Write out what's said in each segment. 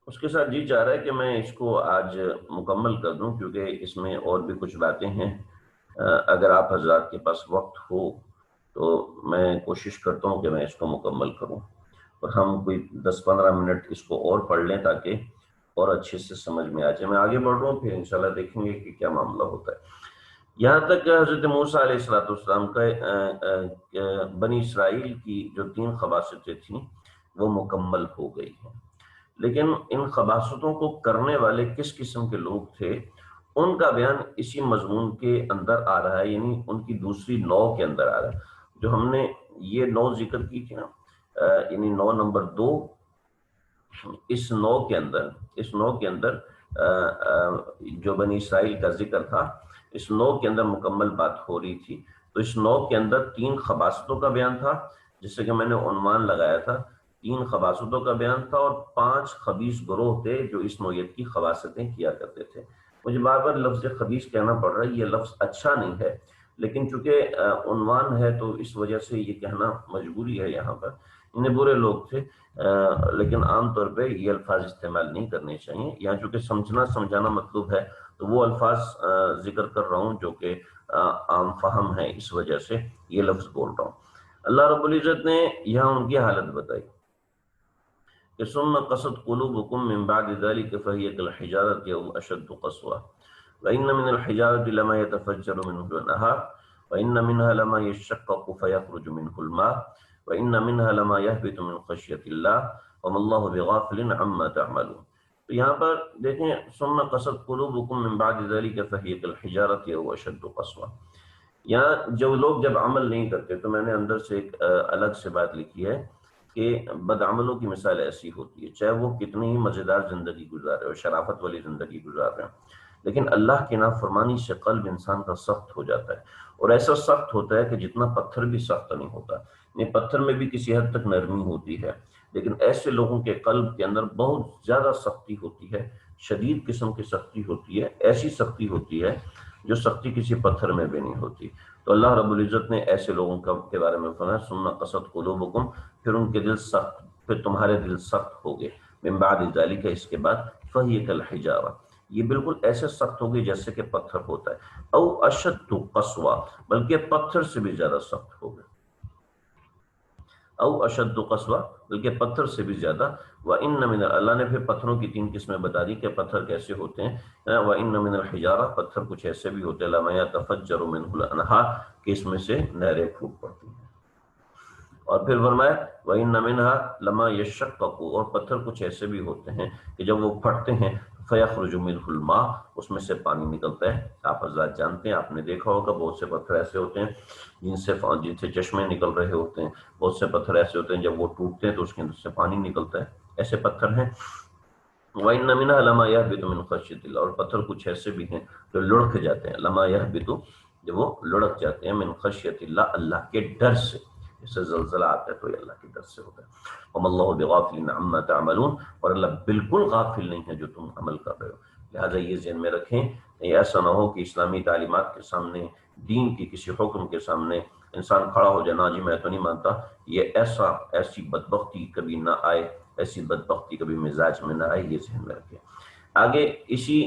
اس کے ساتھ جی چاہ رہا ہے کہ میں اس کو آج مکمل کر دوں، کیونکہ اس میں اور بھی کچھ باتیں ہیں۔ اگر آپ حضرات کے پاس وقت ہو تو میں کوشش کرتا ہوں کہ میں اس کو مکمل کروں، اور ہم کوئی 10-15 منٹ اس کو اور پڑھ لیں تاکہ اور اچھے سے سمجھ میں آ جائے۔ میں آگے بڑھ رہا ہوں، پھر انشاءاللہ دیکھیں گے کہ کیا معاملہ ہوتا ہے۔ یہاں تک کہ حضرت موسیٰ علیہ السلام کا بنی اسرائیل کی جو 3 خباثتیں تھیں وہ مکمل ہو گئی ہیں، لیکن ان خباثتوں کو کرنے والے کس قسم کے لوگ تھے ان کا بیان اسی مضمون کے اندر آ رہا ہے، یعنی ان کی دوسری نو کے اندر آ رہا ہے۔ جو ہم نے یہ نو ذکر کی تھی نا، یعنی نو نمبر 2، اس نو کے اندر جو بنی اسرائیل کا ذکر تھا، اس نو کے اندر مکمل بات ہو رہی تھی۔ تو اس نو کے اندر 3 خباثتوں کا بیان تھا، جس سے کہ میں نے عنوان لگایا تھا 3 خباثتوں کا بیان تھا، اور 5 خبیث گروہ تھے جو اس نوعیت کی خباثتیں کیا کرتے تھے۔ مجھے بار بار لفظ خبیث کہنا پڑ رہا ہے، یہ لفظ اچھا نہیں ہے، لیکن چونکہ عنوان ہے تو اس وجہ سے یہ کہنا مجبوری ہے یہاں پر۔ انہیں برے لوگ تھے، لیکن عام طور پہ یہ الفاظ استعمال نہیں کرنے چاہیے۔ یہاں چونکہ سمجھانا مطلوب ہے تو وہ الفاظ ذکر کر رہا ہوں جو کہ عام فہم ہے، اس وجہ سے یہ لفظ بول رہا ہوں۔ اللہ رب العزت نے یہاں ان کی حالت بتائی کہ ثم قست قلوبکم من بعد ذلك فهي كالحجارة او اشد قسوة وان من الحجارة لما يتفجر منه الانهار وان منها لما يشقق فيخرج منه الماء وان منها لما يهبط من خشية الله وما الله بغافل عما تعملون۔ تو یہاں پر دیکھیں ثم قست قلوبکم من بعد ذلك فهي كالحجارة او اشد قسوة، یہاں جو لوگ جب عمل نہیں کرتے، تو میں نے اندر سے ایک الگ سے بات لکھی ہے کہ بدعملوں کی مثال ایسی ہوتی ہے، چاہے وہ کتنی ہی مزیدار زندگی گزار رہے ہو، شرافت والی زندگی گزار رہے ہو، لیکن اللہ کی نافرمانی سے قلب انسان کا سخت ہو جاتا ہے، اور ایسا سخت ہوتا ہے کہ جتنا پتھر بھی سخت نہیں ہوتا، یعنی پتھر میں بھی کسی حد تک نرمی ہوتی ہے، لیکن ایسے لوگوں کے قلب کے اندر بہت زیادہ سختی ہوتی ہے، شدید قسم کی سختی ہوتی ہے، ایسی سختی ہوتی ہے جو سختی کسی پتھر میں بھی نہیں ہوتی۔ تو اللہ رب العزت نے ایسے لوگوں کے بارے میں فرمایا ثم قست قلوبکم، پھر ان کے دل سخت، پھر تمہارے دل سخت ہو گئے، من بعد ذالک، اس کے بعد فہی کالحجارہ، یہ بالکل ایسے سخت ہو گئی جیسے کہ پتھر ہوتا ہے، او اشد قسوہ، بلکہ پتھر سے بھی زیادہ سخت ہو گئے، او اشد قسوہ، بلکہ پتھر سے بھی زیادہ۔ وَإِنَّ مِنَ، اللہ نے پھر پتھروں کی 3 قسمیں بتا دی کہ پتھر کیسے ہوتے ہیں۔ وَإِنَّ مِنَ الْحِجَارَةِ، پتھر کچھ ایسے بھی ہوتے ہیں، لَمَا يَتَفَجَّرُ مِنْهُ الْأَنْهَارُ، کہ اس میں سے نہریں پھوٹ پڑتی ہیں۔ اور پھر فرمایا وَإِنَّ مِنْهَا لَمَا يَشَّقَّقُ، اور پتھر کچھ ایسے بھی ہوتے ہیں کہ جب وہ پھٹتے ہیں فَيَخْرُجُ مِنْهُ الْمَاءُ، اس میں سے پانی نکلتا ہے۔ آپ حضرات جانتے ہیں، آپ نے دیکھا ہوگا بہت سے پتھر ایسے ہوتے ہیں جن سے چشمے نکل رہے ہوتے ہیں، بہت سے پتھر ایسے ہوتے ہیں جب وہ ٹوٹتے ہیں تو اس کے اندر سے پانی نکلتا ہے، ایسے پتھر ہیں۔ وَإِنَّ مِنْهَا لَمَا يَهْبِطُ مِنْ خَشْيَةِ اللَّهِ، اور پتھر کچھ ایسے بھی ہیں جو لڑک جاتے ہیں، لَمَا يَهْبِطُ، جو وہ لڑک جاتے ہیں، مِنْ خَشْيَةِ اللَّهِ، اللہ کے ڈر سے، جیسے زلزلہ آتا ہے تو یہ اللہ کے ڈر سے ہوتا ہے۔ وَمَا اللَّهُ بِغَافِلٍ عَمَّا تَعْمَلُونَ، اور اللہ بالکل غافل نہیں ہے جو تم عمل کر رہے ہو۔ لہٰذا یہ ذہن میں رکھیں، ایسا نہ ہو کہ اسلامی تعلیمات کے سامنے، دین کی کسی حکم کے سامنے انسان کھڑا ہو جائے، نا جی میں تو نہیں مانتا، یہ ایسی بدبختی کبھی نہ آئے، ایسی بدبختی کبھی مزاج میں نہ آئے، یہ ذہن میں رکھیں۔ آگے اسی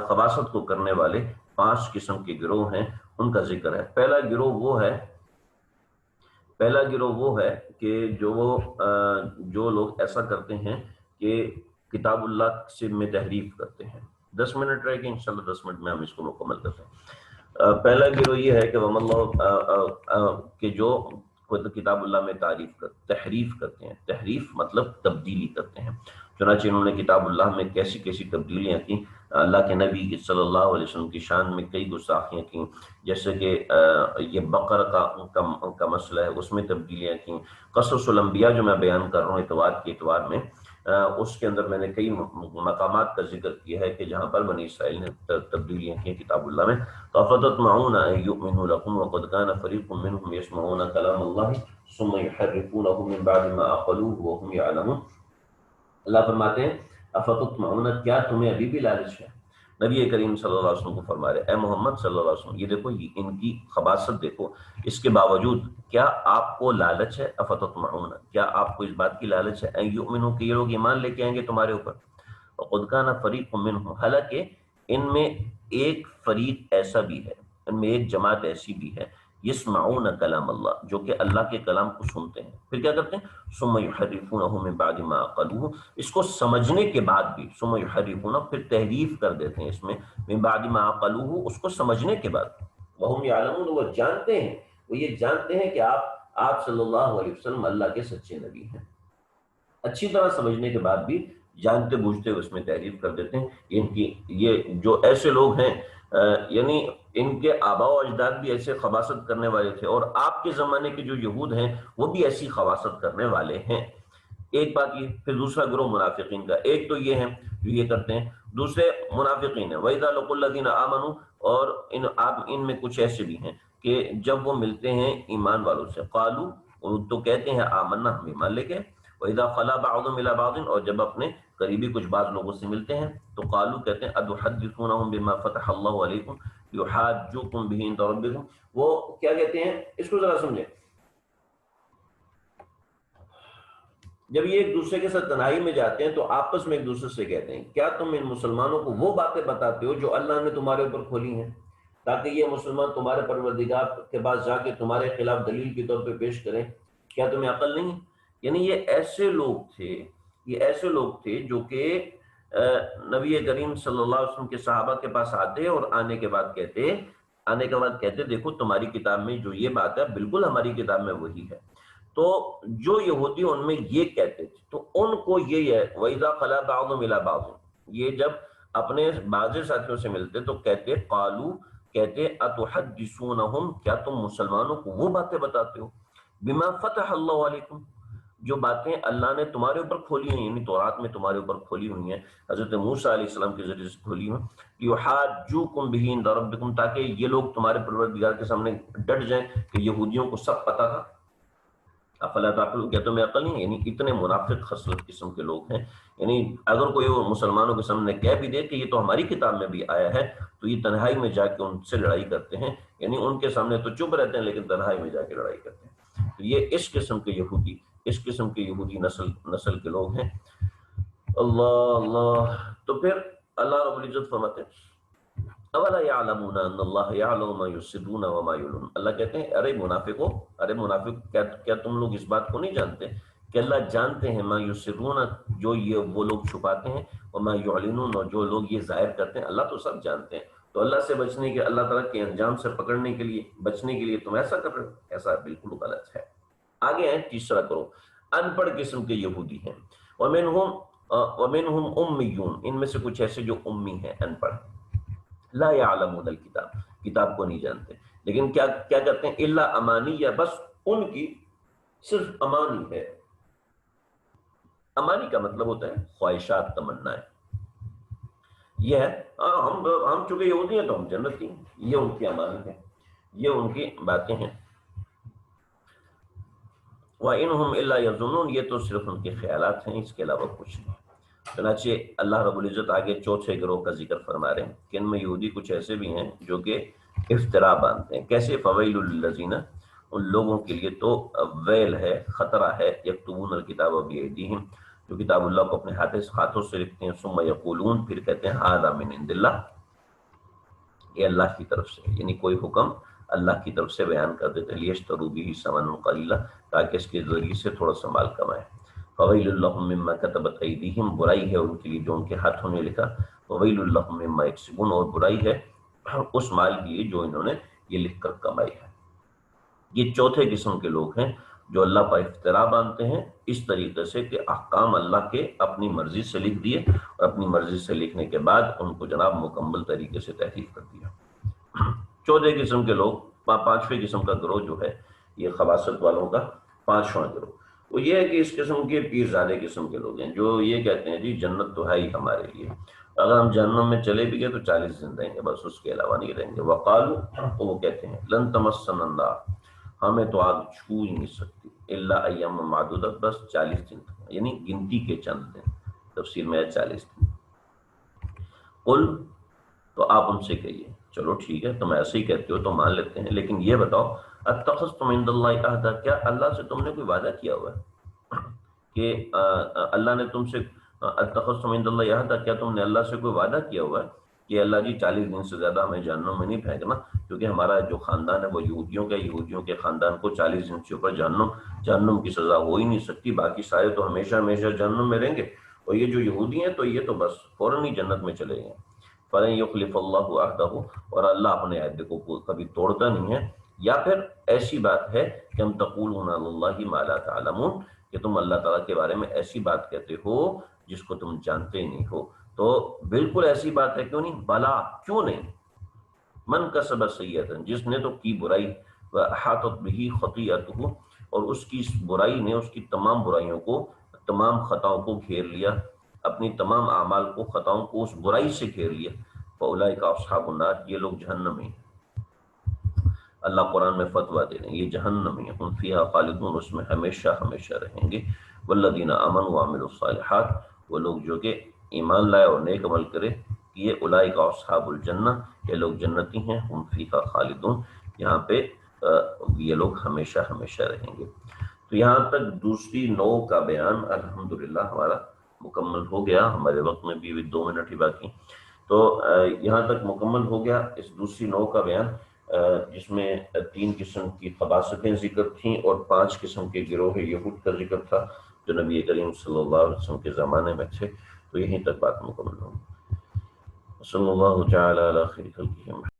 خباثت کو کرنے والے 5 قسم کے گروہ ہیں، ان کا ذکر ہے۔ پہلا گروہ وہ ہے کہ جو لوگ ایسا کرتے ہیں کہ کتاب اللہ سے میں تحریف کرتے ہیں۔ 10 منٹ رہ گئے، انشاءاللہ 10 منٹ میں ہم اس کو مکمل کرتے ہیں۔ پہلا گروہ یہ ہے کہ کہ جو کتاب اللہ میں تحریف کرتے ہیں، تحریف مطلب تبدیلی کرتے ہیں۔ چنانچہ انہوں نے کتاب اللہ میں کیسی کیسی تبدیلیاں کی، اللہ کے نبی صلی اللہ علیہ وسلم کی شان میں کئی گستاخیاں کی، جیسے کہ یہ بقر کا مسئلہ ہے، اس میں تبدیلیاں کی۔ قصص الانبیاء جو میں بیان کر رہا ہوں اتوار میں، اس کے اندر میں نے کئی مقامات کا ذکر کیا ہے کہ جہاں پر بنی اسرائیل نے تبدیلیاں کی کتاب اللہ میں۔ فَأَفَتَطْمَعُونَ أَن يُؤْمِنُوا لَكُمْ وَقَدْ كَانَ فَرِيقٌ مِّنْهُمْ يَسْمَعُونَ كَلَامَ اللَّهِ ثُمَّ يُحَرِّفُونَهُ مِن بَعْدِ مَا عَقَلُوهُ وَهُمْ يَعْلَمُونَ۔ اللہ فرماتے ہیں افتطمعون، کیا تمہیں ابھی بھی لالچ ہے؟ نبی کریم صلی اللہ علیہ وسلم کو فرما رہے اے محمد صلی اللہ علیہ وسلم، یہ دیکھو، ان کی خباثت دیکھو، اس کے باوجود کیا آپ کو لالچ ہے؟ افتطمعون، کیا آپ کو اس بات کی لالچ ہے ان یؤمنوا کہ یہ لوگ ایمان لے کے آئیں گے تمہارے اوپر؟ وَقَدْ كَانَ فَرِيقٌ مِّنْهُمْ، حالانکہ ان میں ایک فریق ایسا بھی ہے، ان میں ایک جماعت ایسی بھی ہے، یسمعون کلام اللہ، جو کہ اللہ کے کلام کو سنتے ہیں، پھر کیا کرتے ہیں، ثم یحرفونہ من بعد ما عقلوہ، اس کو سمجھنے کے بعد بھی، ثم یحرفونہ پھر تحریف کر دیتے ہیں اس میں، من بعد ما عقلوہ اس کو سمجھنے کے بعد، وہم یعلمون وہ جانتے ہیں، وہ یہ جانتے ہیں کہ آپ صلی اللہ علیہ وسلم اللہ کے سچے نبی ہیں، اچھی طرح سمجھنے کے بعد بھی جانتے بوجھتے اس میں تحریف کر دیتے ہیں۔ یہ جو ایسے لوگ ہیں یعنی ان کے آباء و اجداد بھی ایسے خباثت کرنے والے تھے، اور آپ کے زمانے کے جو یہود ہیں وہ بھی ایسی خباثت کرنے والے ہیں۔ ایک بات یہ، پھر دوسرا گروہ منافقین کا، ایک تو یہ ہیں جو یہ کرتے ہیں، دوسرے منافقین ہیں وَإِذَا لَقُوا الَّذِينَ آمَنُوا، اور آپ ان میں کچھ ایسے بھی ہیں کہ جب وہ ملتے ہیں ایمان والوں سے، قالوا تو کہتے ہیں آمنا، ہم ایمان لے کے، وَإِذَا خَلَا بَعْضُهُمْ إِلَىٰ بَعْضٍ، اور جب اپنے قریبی کچھ بعض لوگوں سے ملتے ہیں تو قالوا کہتے ہیں أَتُحَدِّثُونَهُم بِمَا فَتَحَ اللَّهُ عَلَيْكُمْ يُحَاجُّوكُم بِهِ عِندَ رَبِّكُمْ، وہ کیا کہتے ہیں، اس کو ذرا سمجھیں۔ جب یہ ایک دوسرے کے ساتھ تنہائی میں جاتے ہیں تو آپس میں ایک دوسرے سے کہتے ہیں کیا تم ان مسلمانوں کو وہ باتیں بتاتے ہو جو اللہ نے تمہارے اوپر کھولی ہیں، تاکہ یہ مسلمان تمہارے پروردگار کے پاس جا کے تمہارے خلاف دلیل کے طور پہ پیش کریں، کیا تمہیں عقل نہیں؟ یعنی یہ ایسے لوگ تھے جو کہ نبی کریم صلی اللہ علیہ وسلم کے صحابہ کے پاس آتے اور آنے کے بعد کہتے دیکھو تمہاری کتاب میں جو یہ بات ہے بالکل ہماری کتاب میں وہی ہے۔ تو جو یہودی ان میں یہ کہتے تھے تو ان کو یہ ہے وَإِذَا خَلَا بَعْضُهُمْ إِلَىٰ بَعْضٍ، یہ جب اپنے بعض ساتھیوں سے ملتے تو کہتے أَتُحَدِّثُونَهُمْ، کیا تم مسلمانوں کو وہ باتیں بتاتے ہو، بِمَا فَتَحَ اللَّهُ عَلَيْكُمْ، جو باتیں اللہ نے تمہارے اوپر کھولی ہیں، یعنی تورات میں تمہارے اوپر کھولی ہوئی ہیں، حضرت موسیٰ علیہ السلام کے ذریعے سے کھولی ہوئی، یحاجوکم بہ عند ربکم، تاکہ یہ لوگ تمہارے پروردگار کے سامنے ڈٹ جائیں کہ یہودیوں کو سب پتہ تھا۔ افلا تعقلون، کیا تمہیں عقل نہیں؟ یعنی اتنے منافق خصلت قسم کے لوگ ہیں، یعنی اگر کوئی مسلمانوں کے سامنے کہہ بھی دے کہ یہ تو ہماری کتاب میں بھی آیا ہے تو یہ تنہائی میں جا کے ان سے لڑائی کرتے ہیں، یعنی ان کے سامنے تو چپ رہتے ہیں لیکن تنہائی میں جا کے لڑائی کرتے ہیں۔ تو یہ اس قسم کے یہودی نسل کے لوگ ہیں۔ اللہ اللہ، تو پھر اللہ رب العزت فرماتے ہیں اولا یعلمون ان اللہ یعلم ما یسرون وما یعلنون، اللہ کہتے ہیں ارے منافق کیا تم لوگ اس بات کو نہیں جانتے کہ اللہ جانتے ہیں ما یسرون، جو یہ وہ لوگ چھپاتے ہیں، وما یعلنون، اور جو لوگ یہ ظاہر کرتے ہیں، اللہ تو سب جانتے ہیں۔ تو اللہ سے بچنے کے، اللہ تعالیٰ کے انجام سے پکڑنے کے لیے، بچنے کے لیے تم ایسا کر رہے ہو، ایسا بالکل غلط ہے۔ آگے ہیں تیسرا کرو، ان پڑھ قسم کے یہودی ہیں، ومنہم امیون، ان میں سے کچھ ایسے جو امی ہیں، ان پڑھ، لا یعلمون الکتاب، کتاب کو نہیں جانتے، لیکن کیا کرتے ہیں، الا امانی، یا بس ان کی صرف امانی ہے۔ امانی کا مطلب ہوتا ہے خواہشات، تمنائیں، یہ ہے ہم چونکہ یہودی ہیں تو ہم جنتی ہیں، یہ ان کی امانی ہے، یہ ان کی باتیں ہیں۔ وَإِنْهُمْ إِلَّا يَظُنُّونَ، یہ تو صرف ان کے خیالات ہیں، اس کے علاوہ کچھ نہیں۔ چنانچہ اللہ رب العزت آگے چوتھے گروہ کا ذکر فرما رہے ہیں کہ ان میں یہودی کچھ ایسے بھی ہیں جو کہ افترا باندھتے ہیں۔ کیسے؟ فویل للذین، ان لوگوں کے لیے تو ویل ہے، خطرہ ہے، یکتبون الکتاب بایدیہم، جو کتاب اللہ کو اپنے ہاتھوں سے لکھتے ہیں، ثم یقولون، پھر کہتے ہیں ھذا من عند اللہ، یہ اللہ کی طرف سے، یعنی کوئی حکم اللہ کی طرف سے بیان کر دیتے، لیشتروا بہ ثمنا قلیلا، تاکہ اس کے ذریعے سے تھوڑا سا مال کمائیں۔ فویل لہم مما کتبت ایدیہم، برائی ہے ان کے لیے جو ان کے ہاتھوں نے لکھا، وویل لہم مما یکسبون، اور برائی ہے اس مال کے لیے جو انہوں نے یہ لکھ کر کمائی ہے۔ یہ چوتھے قسم کے لوگ ہیں جو اللہ پر افترا باندھتے ہیں اس طریقے سے کہ احکام اللہ کے اپنی مرضی سے لکھ دیے، اور اپنی مرضی سے لکھنے کے بعد ان کو جناب مکمل طریقے سے تحریف کر دیا۔ چوتھے قسم کے لوگ، پانچویں قسم کا گروہ جو ہے یہ خباثت والوں کا پانچواں گروہ، وہ یہ ہے کہ اس قسم کے پیرزادے قسم کے لوگ ہیں جو یہ کہتے ہیں جی جنت تو ہے ہی ہمارے لیے، اگر ہم جہنم میں چلے بھی گئے تو 40 دن رہیں گے، بس اس کے علاوہ نہیں رہیں گے۔ وقالو، تو وہ کہتے ہیں لن تمسنا النار، ہمیں تو آگ چھو ہی نہیں سکتی، الا ایام معدودت، بس 40 دن، یعنی گنتی کے چند دن، تفسیر میں ہے 40 دن۔ قل، تو آپ ان سے کہیے چلو ٹھیک ہے تم ایسے ہی کہتے ہو تو مان لیتے ہیں، لیکن یہ بتاؤ اتخذتم عند اللہ عہدا، کیا اللہ سے تم نے کوئی وعدہ کیا ہوا ہے کہ اللہ نے تم سے اتخذتم عند اللہ عہدا، کیا تم نے اللہ سے کوئی وعدہ کیا ہوا ہے کہ اللہ جی 40 دن سے زیادہ ہمیں جہنم میں نہیں پھینکنا، کیونکہ ہمارا جو خاندان ہے وہ یہودیوں کا، یہودیوں کے خاندان کو 40 دن سے اوپر جہنم کی سزا ہو ہی نہیں سکتی، باقی سارے تو ہمیشہ ہمیشہ جہنم میں رہیں گے، اور یہ جو یہودی ہیں تو یہ تو بس فوراً ہی جنت میں چلے گئے۔ فَلَن يُخْلِفَ اللَّهُ عَهْدَهُ، اور اللہ اپنے عہد کو کبھی توڑتا نہیں ہے۔ یا پھر ایسی بات ہے کہ ہم تقولون علی اللہ ما لا تعلمون، کہ تم اللہ تعالیٰ کے بارے میں ایسی بات کہتے ہو جس کو تم جانتے نہیں ہو، تو بالکل ایسی بات ہے، کیوں نہیں، بلا کیوں نہیں، من کسب سیئۃ، جس نے تو کی برائی، وَأَحَاطَتْ بِهِ خَطِیئَتُهُ، اور اس کی اس برائی نے اس کی تمام برائیوں کو، تمام خطاؤں کو گھیر لیا، اپنی تمام اعمال کو، خطاؤں کو اس برائی سے گھیر لیا، فَأُولَئِکَ أَصْحَابُ النَّارِ، یہ لوگ جہنمی ہیں۔ اللہ قرآن میں فتویٰ دے رہے ہیں، یہ جہنمی ہیں، ہم فیہا خالدون، اس میں ہمیشہ ہمیشہ رہیں گے۔ والذین آمنوا وعملوا الصالحات، وہ لوگ جو کہ ایمان لائے اور نیک عمل کرے، یہ اولئک اصحاب الجنہ، یہ لوگ جنتی ہیں، ہم فیہا خالدون، یہاں پہ یہ لوگ ہمیشہ ہمیشہ رہیں گے۔ تو یہاں تک دوسری نوع کا بیان الحمدللہ ہمارا مکمل ہو گیا، ہمارے وقت میں بھی 2 منٹ ہی باقی، تو یہاں تک مکمل ہو گیا اس دوسری نوع کا بیان، جس میں 3 قسم کی خباثتیں ذکر تھیں اور 5 قسم کے گروہ یہود کا ذکر تھا جو نبی کریم صلی اللہ علیہ وسلم کے زمانے میں تھے۔ تو یہیں تک بات مکمل ہوگی۔ صلی اللہ تعالی علی خیر خلقہ